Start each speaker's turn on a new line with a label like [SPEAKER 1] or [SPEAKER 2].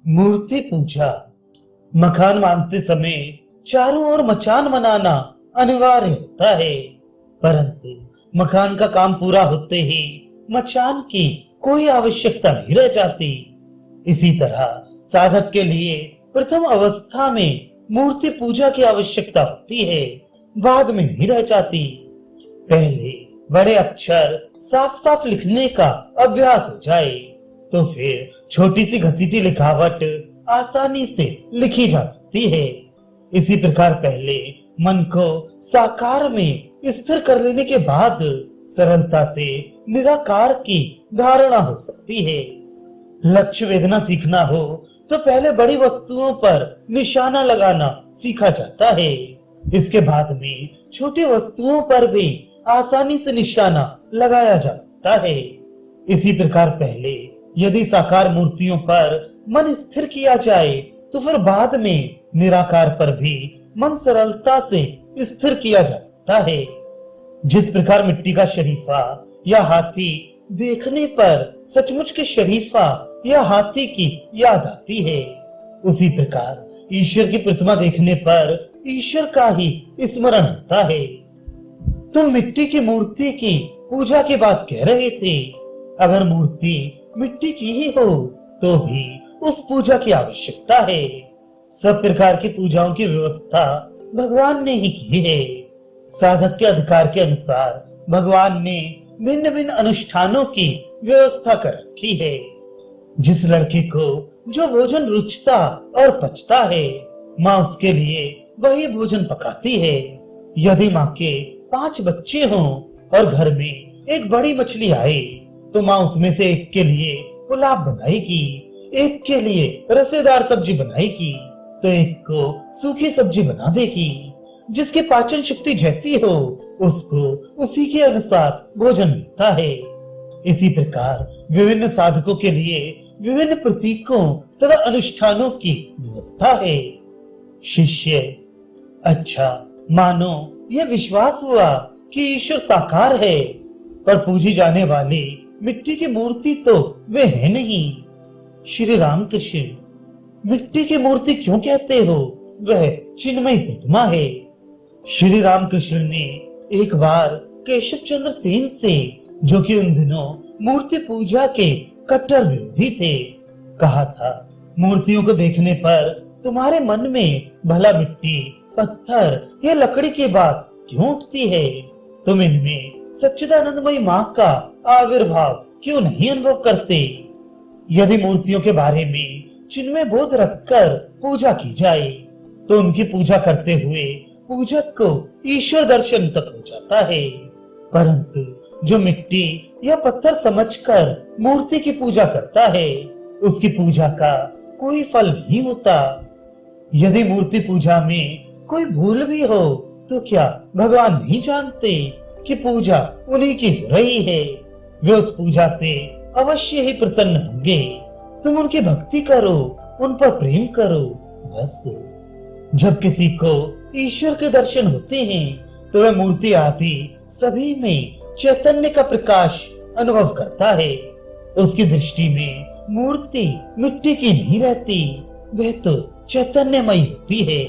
[SPEAKER 1] मूर्ति पूजा। मकान बांधते समय चारों ओर मचान बनाना अनिवार्य होता है, परंतु मकान का काम पूरा होते ही मचान की कोई आवश्यकता नहीं रह जाती। इसी तरह साधक के लिए प्रथम अवस्था में मूर्ति पूजा की आवश्यकता होती है, बाद में नहीं रह जाती। पहले बड़े अक्षर साफ साफ लिखने का अभ्यास हो जाए तो फिर छोटी सी घसीटी लिखावट आसानी से लिखी जा सकती है। इसी प्रकार पहले मन को साकार में स्थिर कर लेने के बाद सरलता से निराकार की धारणा हो सकती है। लक्ष्य वेदना सीखना हो तो पहले बड़ी वस्तुओं पर निशाना लगाना सीखा जाता है। इसके बाद में छोटी वस्तुओं पर भी आसानी से निशाना लगाया जा सकता है। इसी प्रकार पहले यदि साकार मूर्तियों पर मन स्थिर किया जाए तो फिर बाद में निराकार पर भी मन सरलता से स्थिर किया जा सकता है। जिस प्रकार मिट्टी का शरीफा या हाथी देखने पर सचमुच के शरीफा या हाथी की याद आती है, उसी प्रकार ईश्वर की प्रतिमा देखने पर ईश्वर का ही स्मरण होता है। तुम मिट्टी की मूर्ति की पूजा की बात कह रहे थे। अगर मूर्ति मिट्टी की ही हो तो भी उस पूजा की आवश्यकता है। सब प्रकार की पूजाओं की व्यवस्था भगवान ने ही की है। साधक के अधिकार के अनुसार भगवान ने भिन्न भिन्न अनुष्ठानों की व्यवस्था कर रखी है। जिस लड़के को जो भोजन रुचता और पचता है, माँ उसके लिए वही भोजन पकाती है। यदि माँ के 5 बच्चे हों और घर में एक बड़ी मछली आए तो माँ उसमें से एक के लिए पुलाव बनाएगी, एक के लिए रसेदार सब्जी बनाएगी तो एक को सूखी सब्जी बना देगी। जिसकी पाचन शक्ति जैसी हो उसको उसी के अनुसार भोजन मिलता है। इसी प्रकार विभिन्न साधकों के लिए विभिन्न प्रतीकों तथा अनुष्ठानों की व्यवस्था है। शिष्य: अच्छा, मानो यह विश्वास हुआ कि ईश्वर साकार है, पर पूजी जाने वाली मिट्टी की मूर्ति तो वे है नहीं। श्री रामकृष्ण: मिट्टी की मूर्ति क्यों कहते हो? वह चिन्मयी प्रतिमा है। श्री रामकृष्ण ने एक बार केशव चंद्र सेन से, जो कि उन दिनों मूर्ति पूजा के कट्टर विरोधी थे, कहा था, मूर्तियों को देखने पर तुम्हारे मन में भला मिट्टी, पत्थर या लकड़ी की बात क्यों उठती है? तुम इनमें सच्चिदानंदमयी माँ का आविर्भाव क्यों नहीं अनुभव करते? यदि मूर्तियों के बारे में चिन्मय बोध रखकर पूजा की जाए तो उनकी पूजा करते हुए पूजक को ईश्वर दर्शन तक हो जाता है, परंतु जो मिट्टी या पत्थर समझकर मूर्ति की पूजा करता है उसकी पूजा का कोई फल नहीं होता। यदि मूर्ति पूजा में कोई भूल भी हो तो क्या भगवान नहीं जानते कि पूजा उन्हीं की हो रही है? वे उस पूजा से अवश्य ही प्रसन्न होंगे। तुम उनकी भक्ति करो, उन पर प्रेम करो, बस। जब किसी को ईश्वर के दर्शन होते हैं तो वह मूर्ति आदि सभी में चैतन्य का प्रकाश अनुभव करता है। उसकी दृष्टि में मूर्ति मिट्टी की नहीं रहती, वह तो चैतन्यमयी होती है।